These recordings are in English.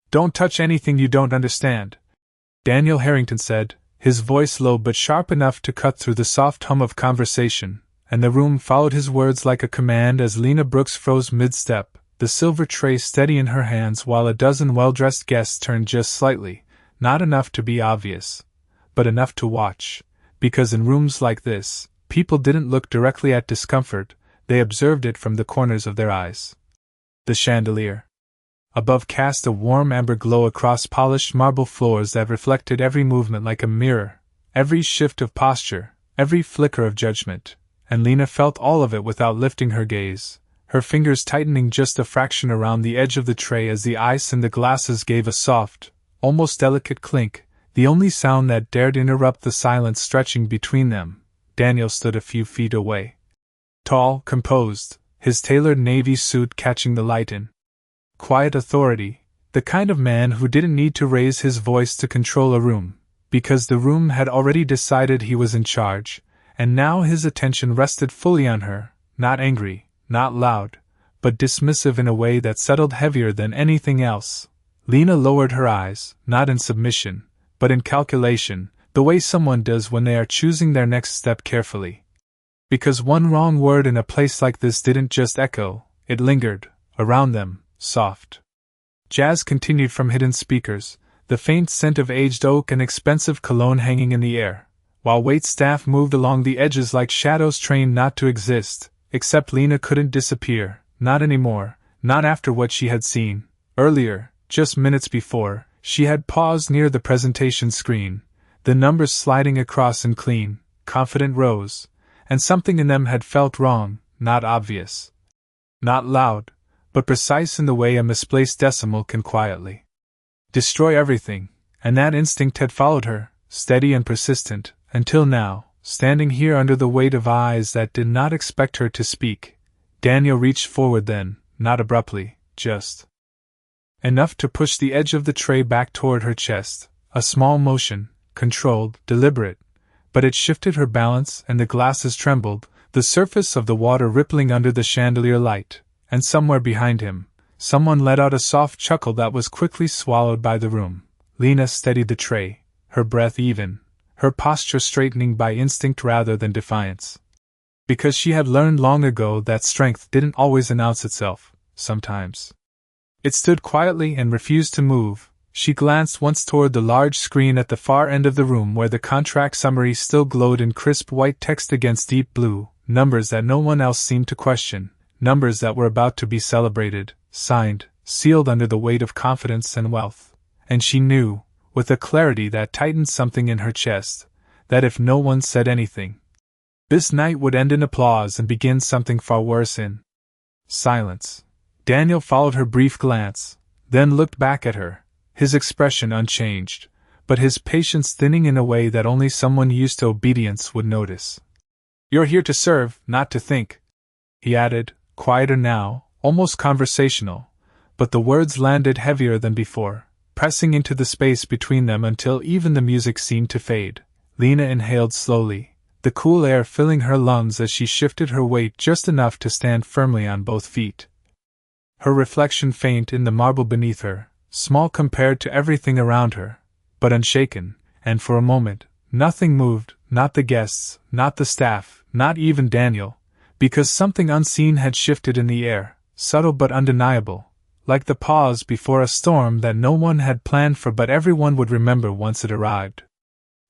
Don't touch anything you don't understand, Daniel Harrington said, his voice low but sharp enough to cut through the soft hum of conversation, and the room followed his words like a command as Lena Brooks froze mid-step, the silver tray steady in her hands while a dozen well-dressed guests turned just slightly, not enough to be obvious, but enough to watch, because in rooms like this, people didn't look directly at discomfort, they observed it from the corners of their eyes. The chandelier above cast a warm amber glow across polished marble floors that reflected every movement like a mirror, every shift of posture, every flicker of judgment, and Lena felt all of it without lifting her gaze, her fingers tightening just a fraction around the edge of the tray as the ice in the glasses gave a soft, almost delicate clink, the only sound that dared interrupt the silence stretching between them. Daniel stood a few feet away. Tall, composed, his tailored navy suit catching the light in quiet authority, the kind of man who didn't need to raise his voice to control a room, because the room had already decided he was in charge, and now his attention rested fully on her, not angry, not loud, but dismissive in a way that settled heavier than anything else. Lena lowered her eyes, not in submission, but in calculation, the way someone does when they are choosing their next step carefully. Because one wrong word in a place like this didn't just echo, it lingered, around them, soft. Jazz continued from hidden speakers, the faint scent of aged oak and expensive cologne hanging in the air, while waitstaff moved along the edges like shadows trained not to exist, except Lena couldn't disappear, not anymore, not after what she had seen. Earlier, just minutes before, she had paused near the presentation screen, the numbers sliding across in clean, confident rows, and something in them had felt wrong, not obvious, not loud, but precise in the way a misplaced decimal can quietly destroy everything, and that instinct had followed her, steady and persistent, until now, standing here under the weight of eyes that did not expect her to speak. Daniel reached forward then, not abruptly, just enough to push the edge of the tray back toward her chest, a small motion, controlled, deliberate, but it shifted her balance and the glasses trembled, the surface of the water rippling under the chandelier light. And somewhere behind him, someone let out a soft chuckle that was quickly swallowed by the room. Lena steadied the tray, her breath even, her posture straightening by instinct rather than defiance. Because she had learned long ago that strength didn't always announce itself, sometimes. It stood quietly and refused to move. She glanced once toward the large screen at the far end of the room where the contract summary still glowed in crisp white text against deep blue, numbers that no one else seemed to question. Numbers that were about to be celebrated, signed, sealed under the weight of confidence and wealth. And she knew, with a clarity that tightened something in her chest, that if no one said anything, this night would end in applause and begin something far worse in silence. Daniel followed her brief glance, then looked back at her, his expression unchanged, but his patience thinning in a way that only someone used to obedience would notice. "You're here to serve, not to think," he added, quieter now, almost conversational, but the words landed heavier than before, pressing into the space between them until even the music seemed to fade. Lena inhaled slowly, the cool air filling her lungs as she shifted her weight just enough to stand firmly on both feet. Her reflection faint in the marble beneath her, small compared to everything around her, but unshaken, and for a moment, nothing moved, not the guests, not the staff, not even Daniel. Because something unseen had shifted in the air, subtle but undeniable, like the pause before a storm that no one had planned for but everyone would remember once it arrived.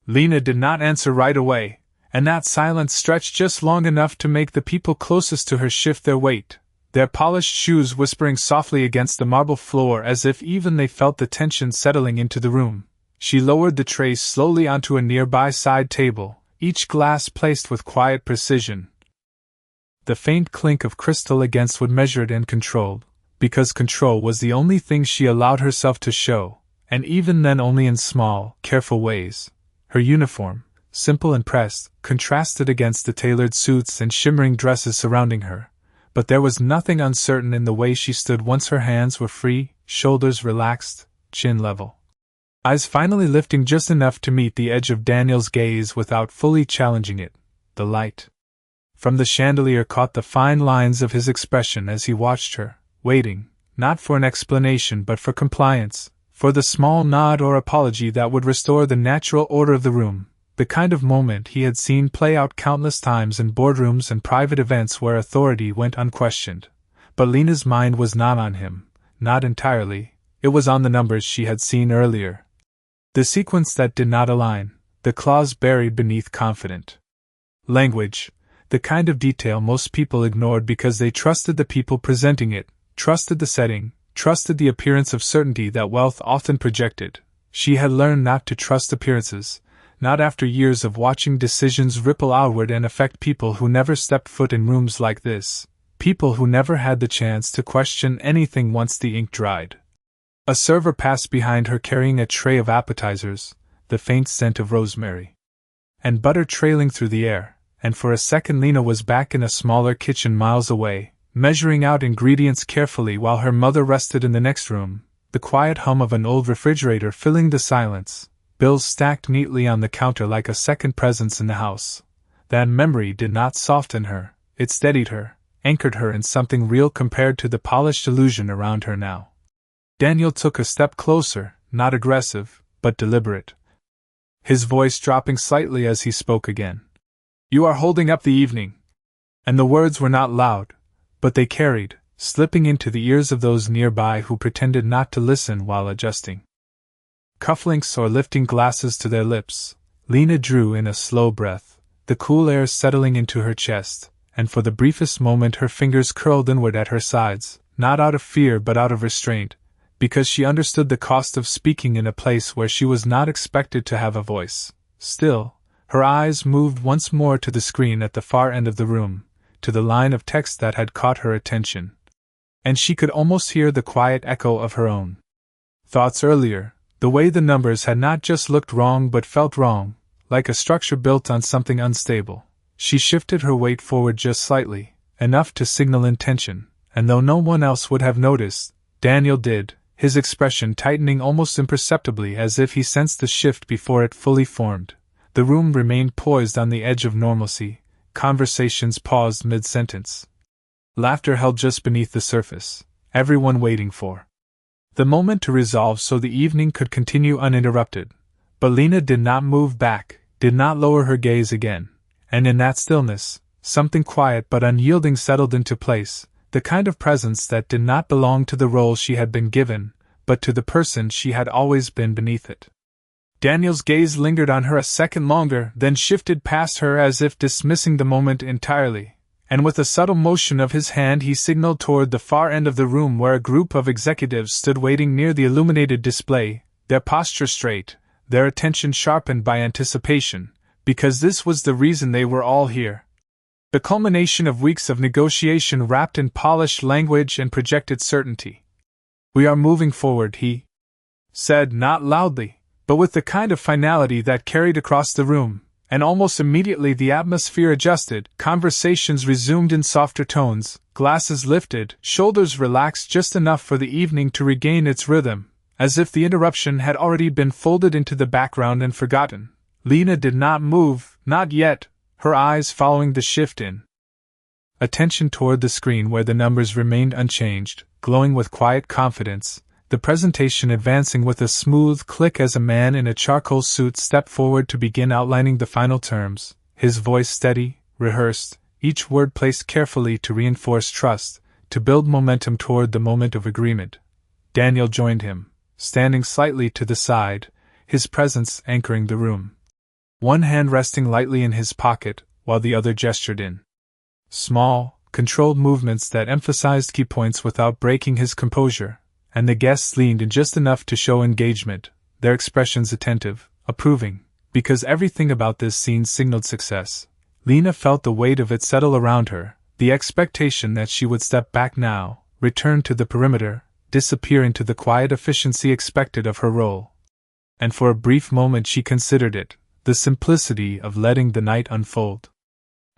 Lena did not answer right away, and that silence stretched just long enough to make the people closest to her shift their weight, their polished shoes whispering softly against the marble floor as if even they felt the tension settling into the room. She lowered the tray slowly onto a nearby side table, each glass placed with quiet precision. The faint clink of crystal against wood measured and controlled, because control was the only thing she allowed herself to show, and even then only in small, careful ways. Her uniform, simple and pressed, contrasted against the tailored suits and shimmering dresses surrounding her, but there was nothing uncertain in the way she stood once her hands were free, shoulders relaxed, chin level. Eyes finally lifting just enough to meet the edge of Daniel's gaze without fully challenging it. The light from the chandelier caught the fine lines of his expression as he watched her, waiting, not for an explanation but for compliance, for the small nod or apology that would restore the natural order of the room, the kind of moment he had seen play out countless times in boardrooms and private events where authority went unquestioned. But Lena's mind was not on him, not entirely, it was on the numbers she had seen earlier. The sequence that did not align, the clause buried beneath confident language, the kind of detail most people ignored because they trusted the people presenting it, trusted the setting, trusted the appearance of certainty that wealth often projected. She had learned not to trust appearances, not after years of watching decisions ripple outward and affect people who never stepped foot in rooms like this, people who never had the chance to question anything once the ink dried. A server passed behind her carrying a tray of appetizers, the faint scent of rosemary and butter trailing through the air, and for a second Lena was back in a smaller kitchen miles away, measuring out ingredients carefully while her mother rested in the next room, the quiet hum of an old refrigerator filling the silence, bills stacked neatly on the counter like a second presence in the house. That memory did not soften her, it steadied her, anchored her in something real compared to the polished illusion around her now. Daniel took a step closer, not aggressive, but deliberate, his voice dropping slightly as he spoke again. "You are holding up the evening." And the words were not loud, but they carried, slipping into the ears of those nearby who pretended not to listen while adjusting cufflinks or lifting glasses to their lips. Lena drew in a slow breath, the cool air settling into her chest, and for the briefest moment her fingers curled inward at her sides, not out of fear but out of restraint, because she understood the cost of speaking in a place where she was not expected to have a voice. Still, her eyes moved once more to the screen at the far end of the room, to the line of text that had caught her attention. And she could almost hear the quiet echo of her own thoughts earlier, the way the numbers had not just looked wrong but felt wrong, like a structure built on something unstable. She shifted her weight forward just slightly, enough to signal intention, and though no one else would have noticed, Daniel did, his expression tightening almost imperceptibly as if he sensed the shift before it fully formed. The room remained poised on the edge of normalcy, conversations paused mid-sentence. Laughter held just beneath the surface, everyone waiting for the moment to resolve so the evening could continue uninterrupted. But Lena did not move back, did not lower her gaze again, and in that stillness, something quiet but unyielding settled into place, the kind of presence that did not belong to the role she had been given, but to the person she had always been beneath it. Daniel's gaze lingered on her a second longer, then shifted past her as if dismissing the moment entirely, and with a subtle motion of his hand he signaled toward the far end of the room where a group of executives stood waiting near the illuminated display, their posture straight, their attention sharpened by anticipation, because this was the reason they were all here. The culmination of weeks of negotiation wrapped in polished language and projected certainty. "We are moving forward," he said, not loudly, but with the kind of finality that carried across the room, and almost immediately the atmosphere adjusted, conversations resumed in softer tones, glasses lifted, shoulders relaxed just enough for the evening to regain its rhythm, as if the interruption had already been folded into the background and forgotten. Lena did not move, not yet, her eyes following the shift in attention toward the screen where the numbers remained unchanged, glowing with quiet confidence, the presentation advancing with a smooth click as a man in a charcoal suit stepped forward to begin outlining the final terms, his voice steady, rehearsed, each word placed carefully to reinforce trust, to build momentum toward the moment of agreement. Daniel joined him, standing slightly to the side, his presence anchoring the room. One hand resting lightly in his pocket, while the other gestured in small, controlled movements that emphasized key points without breaking his composure. And the guests leaned in just enough to show engagement, their expressions attentive, approving, because everything about this scene signaled success. Lena felt the weight of it settle around her, the expectation that she would step back now, return to the perimeter, disappear into the quiet efficiency expected of her role. And for a brief moment she considered it, the simplicity of letting the night unfold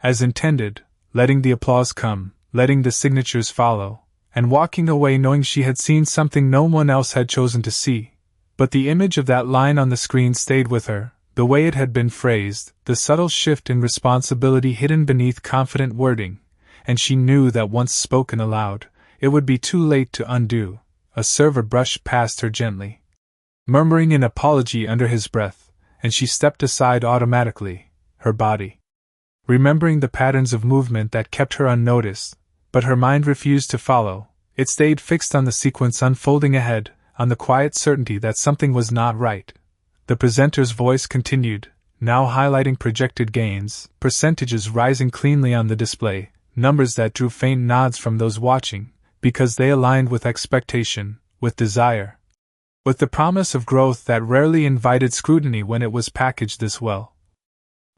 as intended, letting the applause come, letting the signatures follow, and walking away knowing she had seen something no one else had chosen to see. But the image of that line on the screen stayed with her, the way it had been phrased, the subtle shift in responsibility hidden beneath confident wording, and she knew that once spoken aloud, it would be too late to undo. A server brushed past her gently, murmuring an apology under his breath, and she stepped aside automatically, her body remembering the patterns of movement that kept her unnoticed, but her mind refused to follow. It stayed fixed on the sequence unfolding ahead, on the quiet certainty that something was not right. The presenter's voice continued, now highlighting projected gains, percentages rising cleanly on the display, numbers that drew faint nods from those watching, because they aligned with expectation, with desire, with the promise of growth that rarely invited scrutiny when it was packaged this well.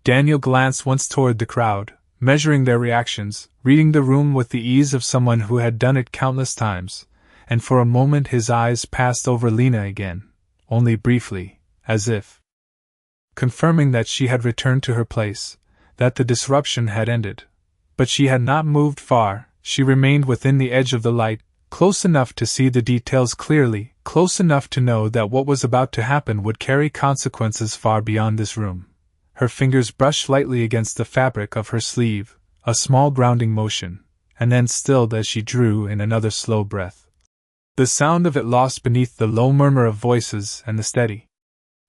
Daniel glanced once toward the crowd, measuring their reactions, reading the room with the ease of someone who had done it countless times, and for a moment his eyes passed over Lena again, only briefly, as if confirming that she had returned to her place, that the disruption had ended. But she had not moved far. She remained within the edge of the light, close enough to see the details clearly, close enough to know that what was about to happen would carry consequences far beyond this room. Her fingers brushed lightly against the fabric of her sleeve, a small grounding motion, and then stilled as she drew in another slow breath. The sound of it lost beneath the low murmur of voices and the steady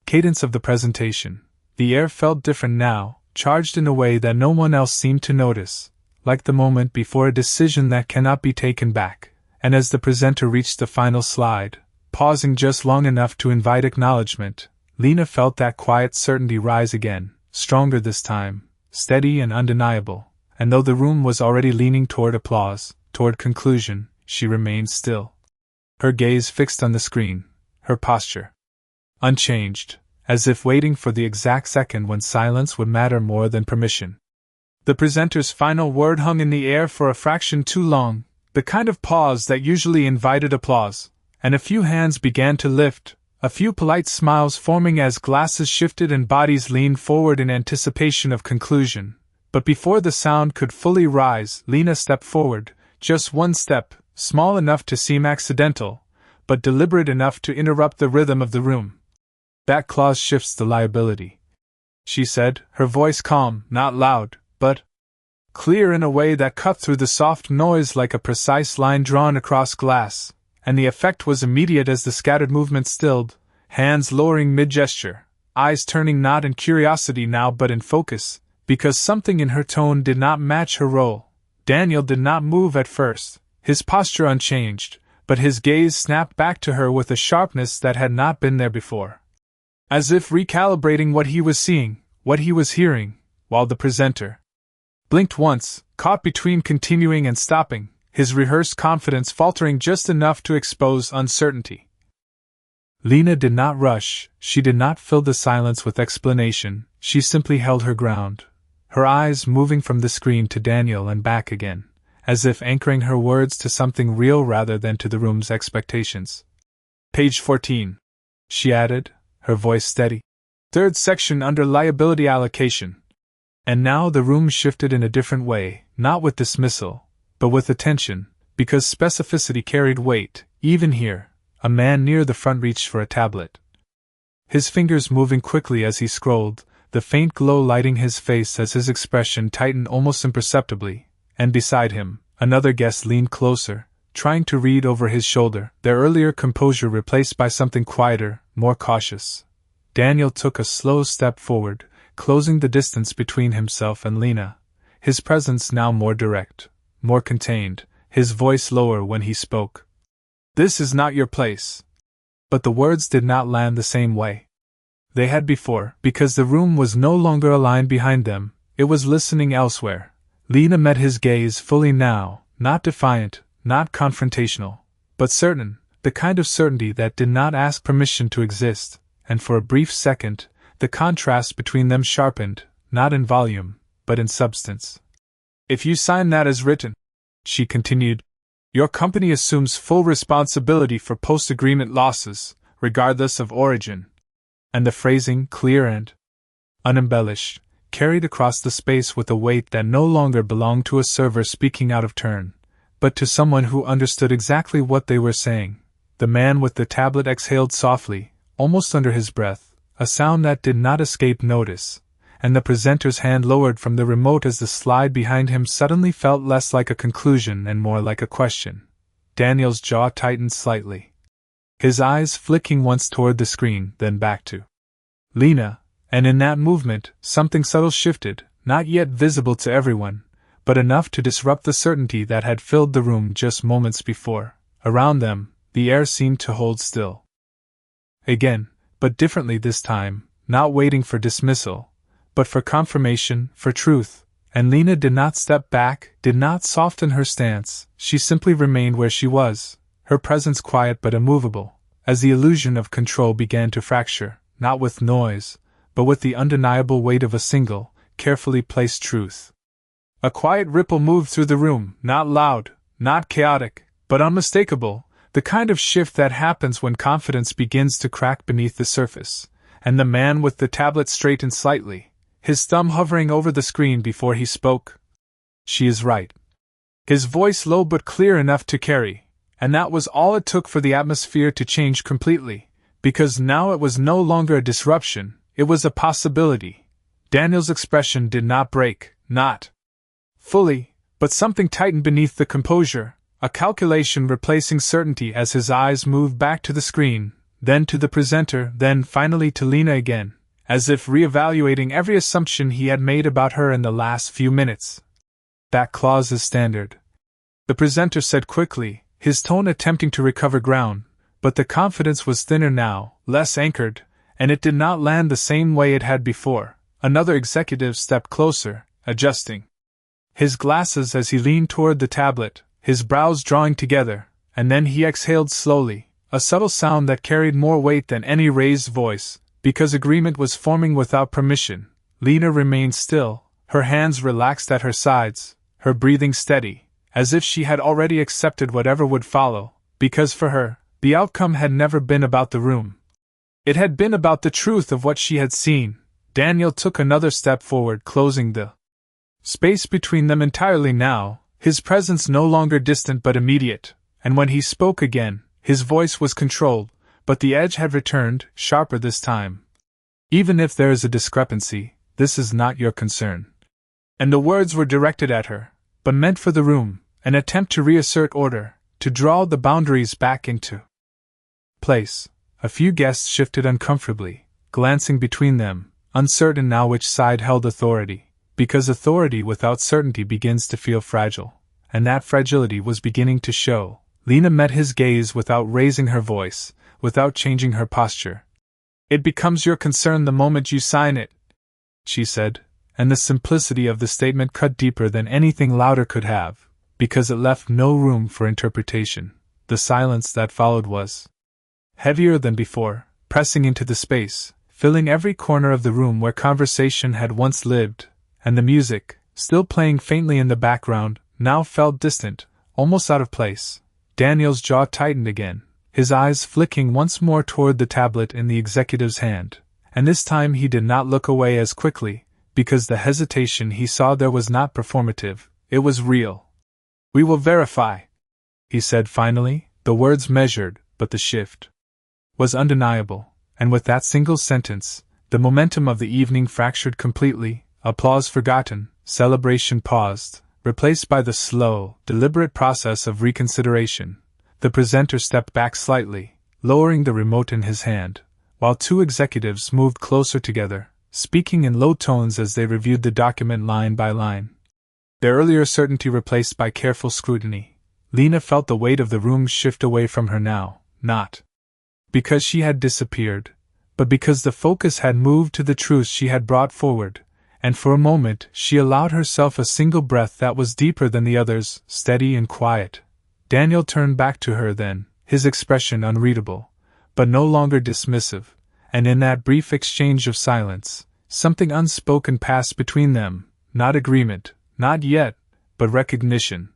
cadence of the presentation. The air felt different now, charged in a way that no one else seemed to notice, like the moment before a decision that cannot be taken back. And as the presenter reached the final slide, pausing just long enough to invite acknowledgement, Lena felt that quiet certainty rise again, stronger this time, steady and undeniable, and though the room was already leaning toward applause, toward conclusion, she remained still. Her gaze fixed on the screen, her posture unchanged, as if waiting for the exact second when silence would matter more than permission. The presenter's final word hung in the air for a fraction too long, the kind of pause that usually invited applause, and a few hands began to lift, a few polite smiles forming as glasses shifted and bodies leaned forward in anticipation of conclusion. But before the sound could fully rise, Lena stepped forward, just one step, small enough to seem accidental, but deliberate enough to interrupt the rhythm of the room. "That clause shifts the liability," she said, her voice calm, not loud, but clear in a way that cut through the soft noise like a precise line drawn across glass, and the effect was immediate as the scattered movement stilled, hands lowering mid-gesture, eyes turning not in curiosity now but in focus, because something in her tone did not match her role. Daniel did not move at first, his posture unchanged, but his gaze snapped back to her with a sharpness that had not been there before, as if recalibrating what he was seeing, what he was hearing, while the presenter blinked once, caught between continuing and stopping, his rehearsed confidence faltering just enough to expose uncertainty. Lena did not rush, she did not fill the silence with explanation, she simply held her ground, her eyes moving from the screen to Daniel and back again, as if anchoring her words to something real rather than to the room's expectations. "Page 14, she added, her voice steady. "Third section under liability allocation." And now the room shifted in a different way, not with dismissal, but with attention, because specificity carried weight. Even here, a man near the front reached for a tablet, his fingers moving quickly as he scrolled, the faint glow lighting his face as his expression tightened almost imperceptibly, and beside him, another guest leaned closer, trying to read over his shoulder, their earlier composure replaced by something quieter, more cautious. Daniel took a slow step forward, closing the distance between himself and Lena, his presence now more direct, more contained, his voice lower when he spoke. "This is not your place." But the words did not land the same way they had before, because the room was no longer aligned behind them, it was listening elsewhere. Lena met his gaze fully now, not defiant, not confrontational, but certain, the kind of certainty that did not ask permission to exist, and for a brief second, the contrast between them sharpened, not in volume, but in substance. "If you sign that as written," she continued, "your company assumes full responsibility for post-agreement losses, regardless of origin." And the phrasing, clear and unembellished, carried across the space with a weight that no longer belonged to a server speaking out of turn, but to someone who understood exactly what they were saying. The man with the tablet exhaled softly, almost under his breath, a sound that did not escape notice, and the presenter's hand lowered from the remote as the slide behind him suddenly felt less like a conclusion and more like a question. Daniel's jaw tightened slightly. his eyes flicking once toward the screen, then back to Lena, and in that movement, something subtle shifted, not yet visible to everyone, but enough to disrupt the certainty that had filled the room just moments before. Around them, the air seemed to hold still. Again, but differently this time, not waiting for dismissal, but for confirmation, for truth, and Lena did not step back, did not soften her stance, she simply remained where she was, her presence quiet but immovable, as the illusion of control began to fracture, not with noise, but with the undeniable weight of a single, carefully placed truth. A quiet ripple moved through the room, not loud, not chaotic, but unmistakable, the kind of shift that happens when confidence begins to crack beneath the surface, and the man with the tablet straightened slightly, his thumb hovering over the screen before he spoke. "She is right." His voice low but clear enough to carry, and that was all it took for the atmosphere to change completely, because now it was no longer a disruption, it was a possibility. Daniel's expression did not break, not fully, but something tightened beneath the composure, a calculation replacing certainty as his eyes moved back to the screen, then to the presenter, then finally to Lena again, as if re-evaluating every assumption he had made about her in the last few minutes. "That clause is standard," the presenter said quickly, his tone attempting to recover ground, but the confidence was thinner now, less anchored, and it did not land the same way it had before. Another executive stepped closer, adjusting his glasses as he leaned toward the tablet, his brows drawing together, and then he exhaled slowly, a subtle sound that carried more weight than any raised voice, because agreement was forming without permission. Lena remained still, her hands relaxed at her sides, her breathing steady, as if she had already accepted whatever would follow, because for her, the outcome had never been about the room. It had been about the truth of what she had seen. Daniel took another step forward, closing the space between them entirely now, his presence no longer distant but immediate, and when he spoke again, his voice was controlled, but the edge had returned, sharper this time. "Even if there is a discrepancy, this is not your concern." And the words were directed at her, but meant for the room, an attempt to reassert order, to draw the boundaries back into place. A few guests shifted uncomfortably, glancing between them, uncertain now which side held authority, because authority without certainty begins to feel fragile, and that fragility was beginning to show. Lena met his gaze without raising her voice, without changing her posture. "It becomes your concern the moment you sign it," she said, and the simplicity of the statement cut deeper than anything louder could have, because it left no room for interpretation. The silence that followed was heavier than before, pressing into the space, filling every corner of the room where conversation had once lived, and the music, still playing faintly in the background, now felt distant, almost out of place. Daniel's jaw tightened again, his eyes flicking once more toward the tablet in the executive's hand, and this time he did not look away as quickly, because the hesitation he saw there was not performative, it was real. "We will verify," he said finally, the words measured, but the shift was undeniable, and with that single sentence, the momentum of the evening fractured completely, applause forgotten, celebration paused, replaced by the slow, deliberate process of reconsideration. The presenter stepped back slightly, lowering the remote in his hand, while two executives moved closer together, speaking in low tones as they reviewed the document line by line. Their earlier certainty replaced by careful scrutiny. Lena felt the weight of the room shift away from her now, not because she had disappeared, but because the focus had moved to the truths she had brought forward, and for a moment she allowed herself a single breath that was deeper than the others, steady and quiet. Daniel turned back to her then, his expression unreadable, but no longer dismissive, and in that brief exchange of silence, something unspoken passed between them, not agreement, not yet, but recognition.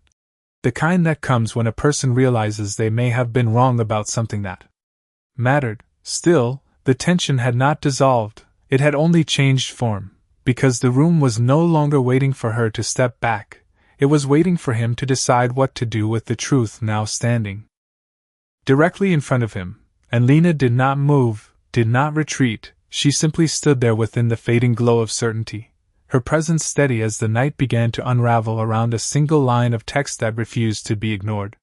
The kind that comes when a person realizes they may have been wrong about something that mattered. Still, the tension had not dissolved, it had only changed form, because the room was no longer waiting for her to step back, it was waiting for him to decide what to do with the truth now standing directly in front of him, and Lena did not move, did not retreat, she simply stood there within the fading glow of certainty, her presence steady as the night began to unravel around a single line of text that refused to be ignored.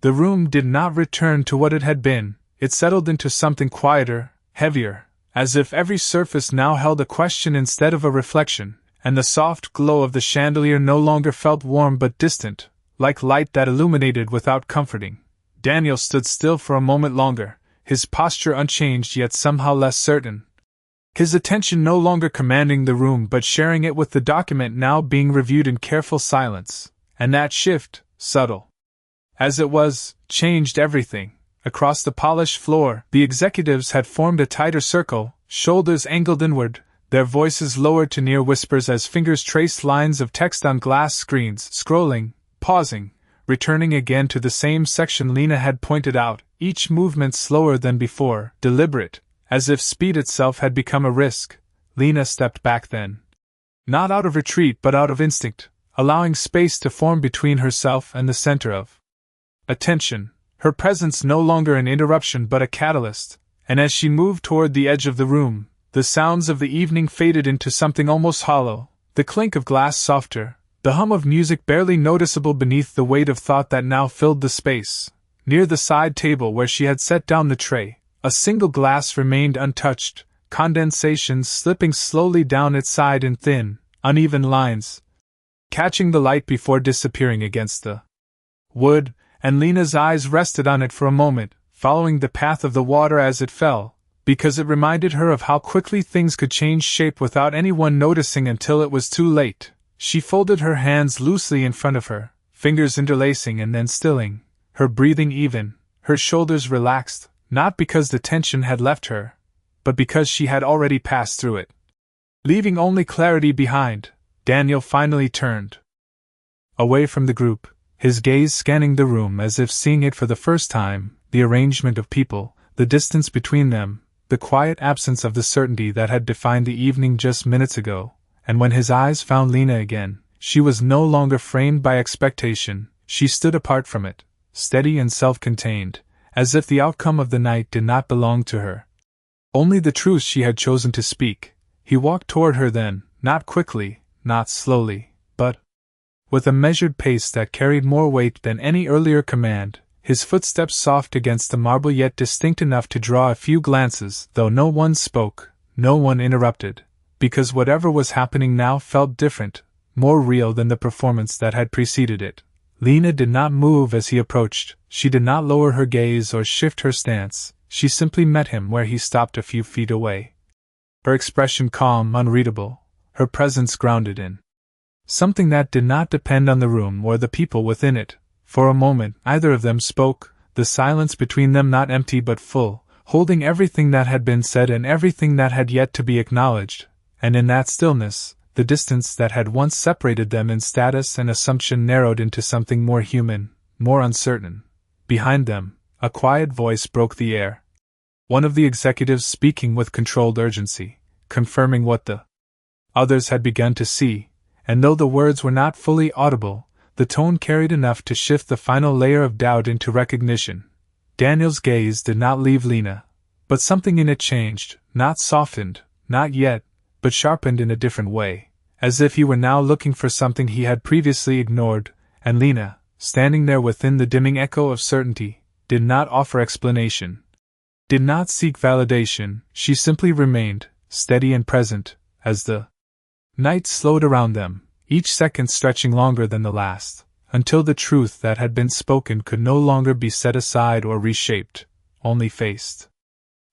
The room did not return to what it had been, it settled into something quieter, heavier, as if every surface now held a question instead of a reflection, and the soft glow of the chandelier no longer felt warm but distant, like light that illuminated without comforting. Daniel stood still for a moment longer, his posture unchanged yet somehow less certain. His attention no longer commanding the room but sharing it with the document now being reviewed in careful silence, and that shift, subtle as it was, changed everything. Across the polished floor, the executives had formed a tighter circle, shoulders angled inward, their voices lowered to near whispers as fingers traced lines of text on glass screens, scrolling, pausing, returning again to the same section Lena had pointed out, each movement slower than before, deliberate, as if speed itself had become a risk. Lena stepped back then. Not out of retreat but out of instinct, allowing space to form between herself and the center of attention, her presence no longer an interruption but a catalyst, and as she moved toward the edge of the room, the sounds of the evening faded into something almost hollow, the clink of glass softer, the hum of music barely noticeable beneath the weight of thought that now filled the space. Near the side table where she had set down the tray, a single glass remained untouched, condensation slipping slowly down its side in thin, uneven lines, catching the light before disappearing against the wood, and Lena's eyes rested on it for a moment, following the path of the water as it fell, because it reminded her of how quickly things could change shape without anyone noticing until it was too late. She folded her hands loosely in front of her, fingers interlacing and then stilling, her breathing even, her shoulders relaxed, not because the tension had left her, but because she had already passed through it. Leaving only clarity behind, Daniel finally turned away from the group, his gaze scanning the room as if seeing it for the first time, the arrangement of people, the distance between them, the quiet absence of the certainty that had defined the evening just minutes ago, and when his eyes found Lena again, she was no longer framed by expectation, she stood apart from it, steady and self-contained, as if the outcome of the night did not belong to her. Only the truth she had chosen to speak. He walked toward her then, not quickly, not slowly, but with a measured pace that carried more weight than any earlier command, his footsteps soft against the marble yet distinct enough to draw a few glances, though no one spoke, no one interrupted, because whatever was happening now felt different, more real than the performance that had preceded it. Lena did not move as he approached, she did not lower her gaze or shift her stance, she simply met him where he stopped a few feet away. Her expression calm, unreadable, her presence grounded in something that did not depend on the room or the people within it. For a moment, neither of them spoke, the silence between them not empty but full, holding everything that had been said and everything that had yet to be acknowledged, and in that stillness, the distance that had once separated them in status and assumption narrowed into something more human, more uncertain. Behind them, a quiet voice broke the air. One of the executives speaking with controlled urgency, confirming what the others had begun to see, and though the words were not fully audible, the tone carried enough to shift the final layer of doubt into recognition. Daniel's gaze did not leave Lena, but something in it changed, not softened, not yet, but sharpened in a different way, as if he were now looking for something he had previously ignored, and Lena, standing there within the dimming echo of certainty, did not offer explanation, did not seek validation, she simply remained, steady and present, as the night slowed around them, each second stretching longer than the last, until the truth that had been spoken could no longer be set aside or reshaped, only faced.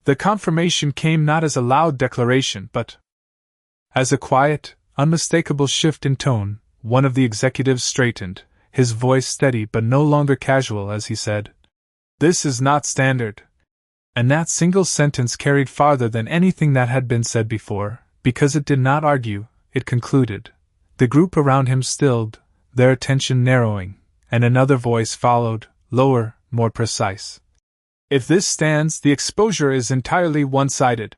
The confirmation came not as a loud declaration but as a quiet, unmistakable shift in tone. One of the executives straightened, his voice steady but no longer casual as he said, "This is not standard." And that single sentence carried farther than anything that had been said before, because it did not argue, it concluded. The group around him stilled, their attention narrowing, and another voice followed, lower, more precise. "If this stands, the exposure is entirely one-sided."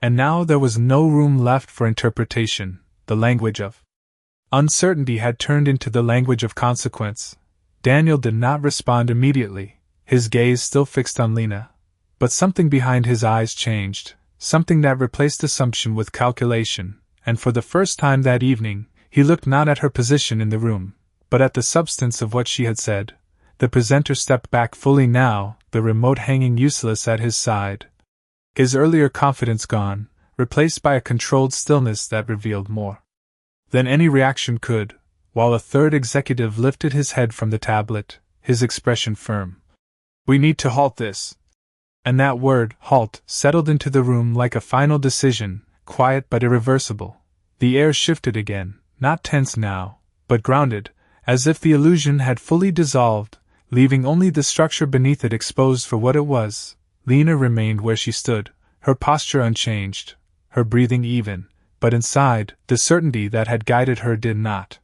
And now there was no room left for interpretation. The language of uncertainty had turned into the language of consequence. Daniel did not respond immediately, his gaze still fixed on Lena. But something behind his eyes changed, something that replaced assumption with calculation, and for the first time that evening, he looked not at her position in the room, but at the substance of what she had said. The presenter stepped back fully now, the remote hanging useless at his side. His earlier confidence gone, replaced by a controlled stillness that revealed more than any reaction could, while a third executive lifted his head from the tablet, his expression firm. "We need to halt this." And that word, halt, settled into the room like a final decision, quiet but irreversible. The air shifted again, not tense now, but grounded, as if the illusion had fully dissolved, leaving only the structure beneath it exposed for what it was. Lena remained where she stood, her posture unchanged, her breathing even, but inside, the certainty that had guided her did not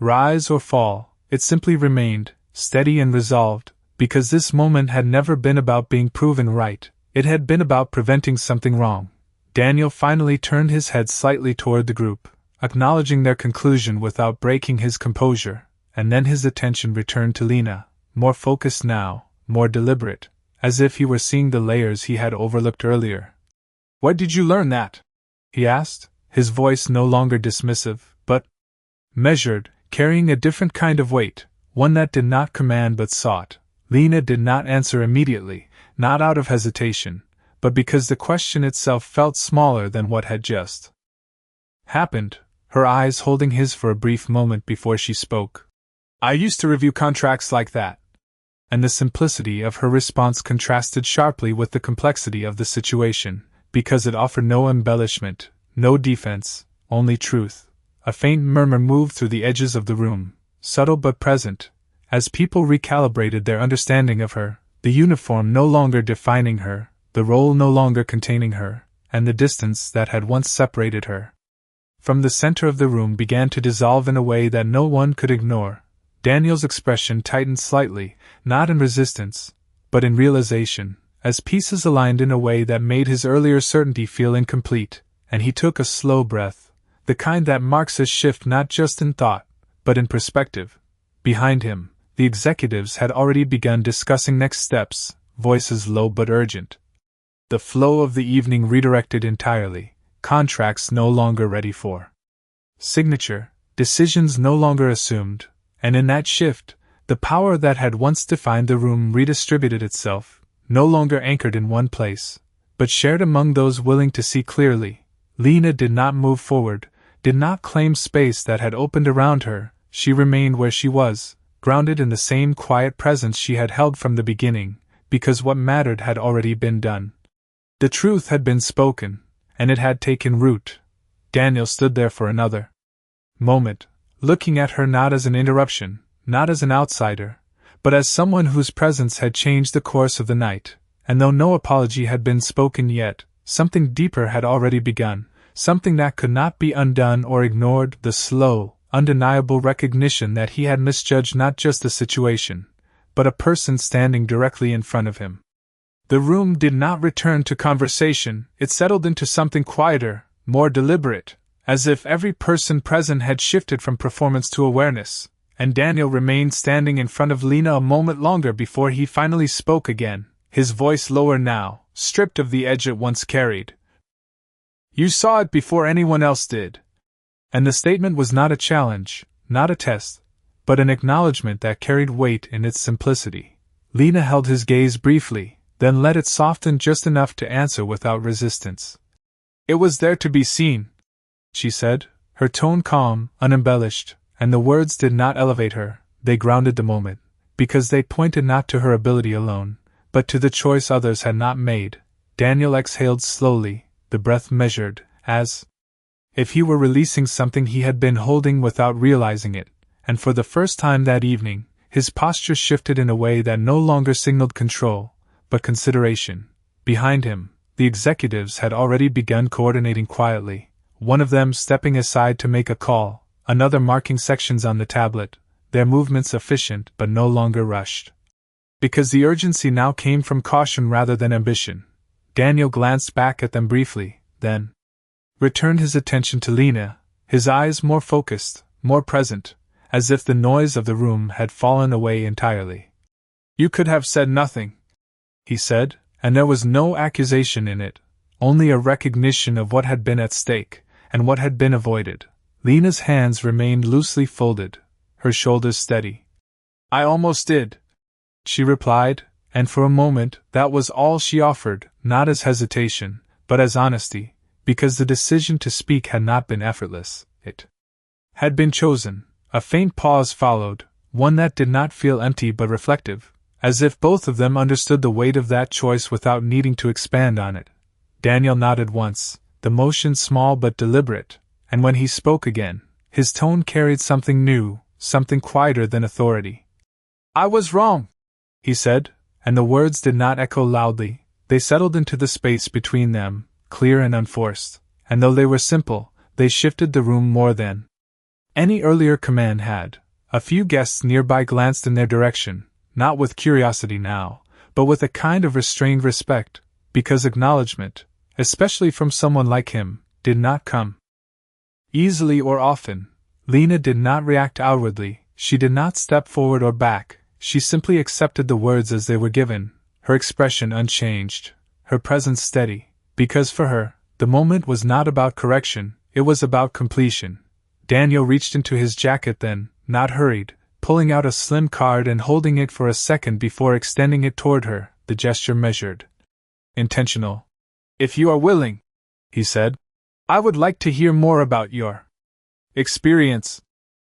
rise or fall. It simply remained, steady and resolved, because this moment had never been about being proven right, it had been about preventing something wrong. Daniel finally turned his head slightly toward the group, acknowledging their conclusion without breaking his composure, and then his attention returned to Lena, more focused now, more deliberate, as if he were seeing the layers he had overlooked earlier. "Where did you learn that?" he asked, his voice no longer dismissive, but measured, carrying a different kind of weight, one that did not command but sought. Lena did not answer immediately, not out of hesitation, but because the question itself felt smaller than what had just happened, her eyes holding his for a brief moment before she spoke. "I used to review contracts like that." And the simplicity of her response contrasted sharply with the complexity of the situation, because it offered no embellishment, no defense, only truth. A faint murmur moved through the edges of the room, subtle but present, as people recalibrated their understanding of her, the uniform no longer defining her, the role no longer containing her, and the distance that had once separated her from the center of the room began to dissolve in a way that no one could ignore. Daniel's expression tightened slightly, not in resistance, but in realization, as pieces aligned in a way that made his earlier certainty feel incomplete, and he took a slow breath, the kind that marks a shift not just in thought, but in perspective. Behind him, the executives had already begun discussing next steps, voices low but urgent. The flow of the evening redirected entirely, contracts no longer ready for signature, decisions no longer assumed, and in that shift, the power that had once defined the room redistributed itself, no longer anchored in one place, but shared among those willing to see clearly. Lena did not move forward, did not claim space that had opened around her, she remained where she was, grounded in the same quiet presence she had held from the beginning, because what mattered had already been done. The truth had been spoken, and it had taken root. Daniel stood there for another moment, looking at her not as an interruption, not as an outsider, but as someone whose presence had changed the course of the night, and though no apology had been spoken yet, something deeper had already begun, something that could not be undone or ignored, the slow, undeniable recognition that he had misjudged not just the situation, but a person standing directly in front of him. The room did not return to conversation, it settled into something quieter, more deliberate, as if every person present had shifted from performance to awareness, and Daniel remained standing in front of Lena a moment longer before he finally spoke again, his voice lower now, stripped of the edge it once carried. "You saw it before anyone else did." And the statement was not a challenge, not a test, but an acknowledgement that carried weight in its simplicity. Lena held his gaze briefly, then let it soften just enough to answer without resistance. "It was there to be seen," she said, her tone calm, unembellished, and the words did not elevate her, they grounded the moment, because they pointed not to her ability alone, but to the choice others had not made. Daniel exhaled slowly, the breath measured, as if he were releasing something he had been holding without realizing it, and for the first time that evening, his posture shifted in a way that no longer signaled control, but consideration. Behind him, the executives had already begun coordinating quietly, one of them stepping aside to make a call, another marking sections on the tablet, their movements efficient but no longer rushed. Because the urgency now came from caution rather than ambition. Daniel glanced back at them briefly, then returned his attention to Lena, his eyes more focused, more present, as if the noise of the room had fallen away entirely. "You could have said nothing," he said, and there was no accusation in it, only a recognition of what had been at stake, and what had been avoided. Lena's hands remained loosely folded, her shoulders steady. "I almost did," she replied, And for a moment, that was all she offered, not as hesitation, but as honesty, because the decision to speak had not been effortless, it had been chosen. A faint pause followed, one that did not feel empty but reflective, as if both of them understood the weight of that choice without needing to expand on it. Daniel nodded once, the motion small but deliberate, and when he spoke again, his tone carried something new, something quieter than authority. "I was wrong," he said, and the words did not echo loudly. They settled into the space between them, clear and unforced, and though they were simple, they shifted the room more than any earlier command had. A few guests nearby glanced in their direction, not with curiosity now, but with a kind of restrained respect, because acknowledgment, especially from someone like him, did not come easily or often. Lena did not react outwardly, she did not step forward or back, she simply accepted the words as they were given, her expression unchanged, her presence steady, because for her, the moment was not about correction, it was about completion. Daniel reached into his jacket then, not hurried, pulling out a slim card and holding it for a second before extending it toward her, the gesture measured. Intentional. "If you are willing," he said, "I would like to hear more about your experience."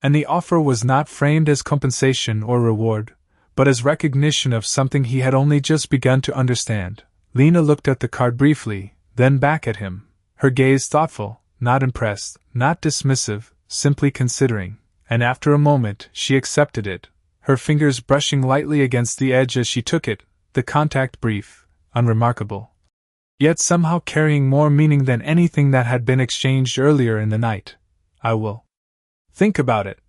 And the offer was not framed as compensation or reward, but as recognition of something he had only just begun to understand. Lena looked at the card briefly, then back at him, her gaze thoughtful, not impressed, not dismissive, simply considering, and after a moment she accepted it, her fingers brushing lightly against the edge as she took it, the contact brief, unremarkable, yet somehow carrying more meaning than anything that had been exchanged earlier in the night. "I will think about it,"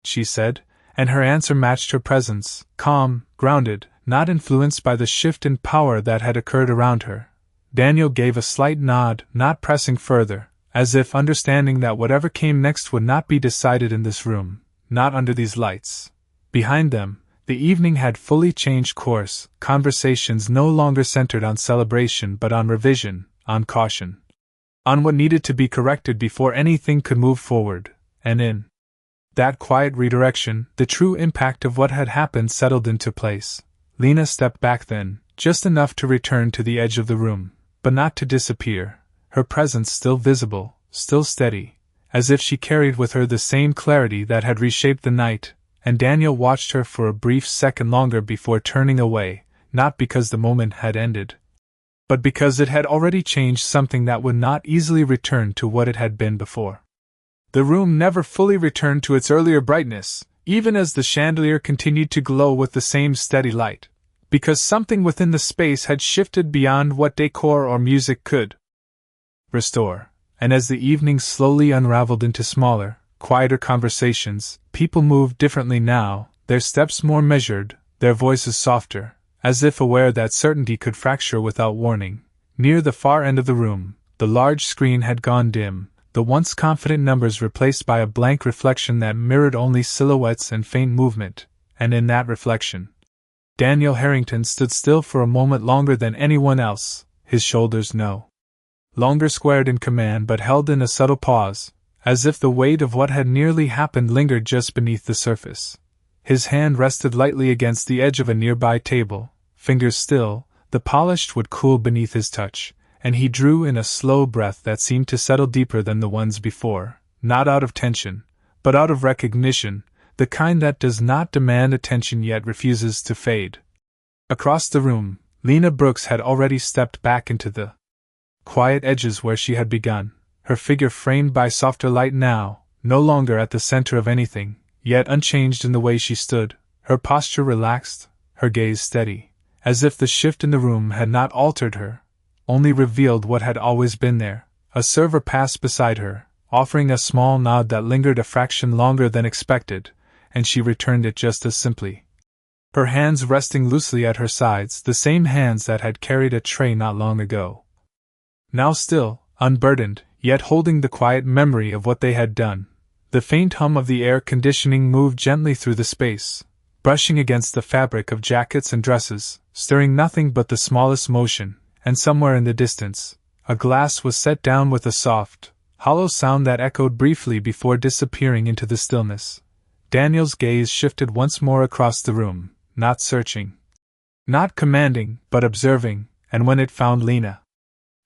she said, and her answer matched her presence, calm, grounded, not influenced by the shift in power that had occurred around her. Daniel gave a slight nod, not pressing further, as if understanding that whatever came next would not be decided in this room, not under these lights. Behind them, the evening had fully changed course, conversations no longer centered on celebration but on revision, on caution, on what needed to be corrected before anything could move forward, and in that quiet redirection, the true impact of what had happened settled into place. Lena stepped back then, just enough to return to the edge of the room, but not to disappear, her presence still visible, still steady, as if she carried with her the same clarity that had reshaped the night, and Daniel watched her for a brief second longer before turning away, not because the moment had ended, but because it had already changed something that would not easily return to what it had been before. The room never fully returned to its earlier brightness, even as the chandelier continued to glow with the same steady light, because something within the space had shifted beyond what decor or music could restore, and as the evening slowly unraveled into smaller, quieter conversations, people moved differently now, their steps more measured, their voices softer, as if aware that certainty could fracture without warning. Near the far end of the room, the large screen had gone dim, the once confident numbers replaced by a blank reflection that mirrored only silhouettes and faint movement, and in that reflection, Daniel Harrington stood still for a moment longer than anyone else, his shoulders no longer squared in command but held in a subtle pause, as if the weight of what had nearly happened lingered just beneath the surface. His hand rested lightly against the edge of a nearby table, fingers still, the polished wood cool beneath his touch, and he drew in a slow breath that seemed to settle deeper than the ones before, not out of tension, but out of recognition, the kind that does not demand attention yet refuses to fade. Across the room, Lena Brooks had already stepped back into the quiet edges where she had begun, her figure framed by softer light now, no longer at the center of anything, yet unchanged in the way she stood, her posture relaxed, her gaze steady, as if the shift in the room had not altered her, only revealed what had always been there. A server passed beside her, offering a small nod that lingered a fraction longer than expected, and she returned it just as simply, her hands resting loosely at her sides, the same hands that had carried a tray not long ago. Now still, unburdened, yet holding the quiet memory of what they had done. The faint hum of the air conditioning moved gently through the space, brushing against the fabric of jackets and dresses, stirring nothing but the smallest motion, and somewhere in the distance, a glass was set down with a soft, hollow sound that echoed briefly before disappearing into the stillness. Daniel's gaze shifted once more across the room, not searching, Not commanding, but observing, and when it found Lena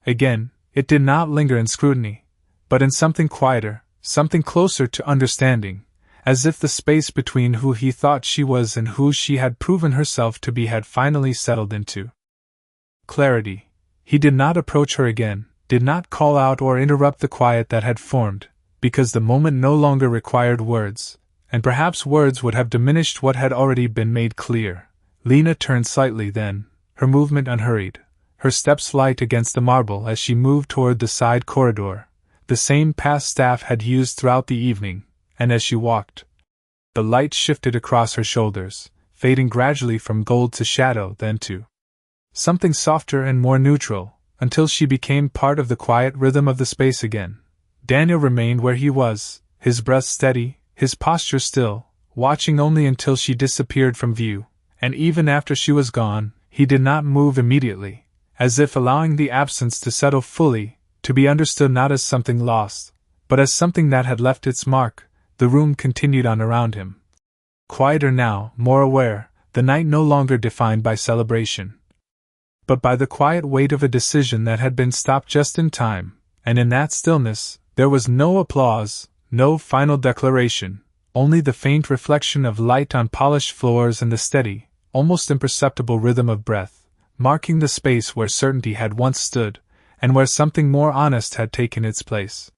again, it did not linger in scrutiny, but in something quieter, something closer to understanding, as if the space between who he thought she was and who she had proven herself to be had finally settled into clarity. He did not approach her again, did not call out or interrupt the quiet that had formed, because the moment no longer required words, and perhaps words would have diminished what had already been made clear. Lena turned slightly then, her movement unhurried, her steps light against the marble as she moved toward the side corridor, the same path Staff had used throughout the evening, and as she walked, the light shifted across her shoulders, fading gradually from gold to shadow, then to something softer and more neutral, until she became part of the quiet rhythm of the space again. Daniel remained where he was, his breath steady, his posture still, watching only until she disappeared from view, and even after she was gone, he did not move immediately, as if allowing the absence to settle fully, to be understood not as something lost, but as something that had left its mark. The room continued on around him. Quieter now, more aware, the night no longer defined by celebration, but by the quiet weight of a decision that had been stopped just in time, and in that stillness, there was no applause, no final declaration, only the faint reflection of light on polished floors and the steady, almost imperceptible rhythm of breath, marking the space where certainty had once stood, and where something more honest had taken its place.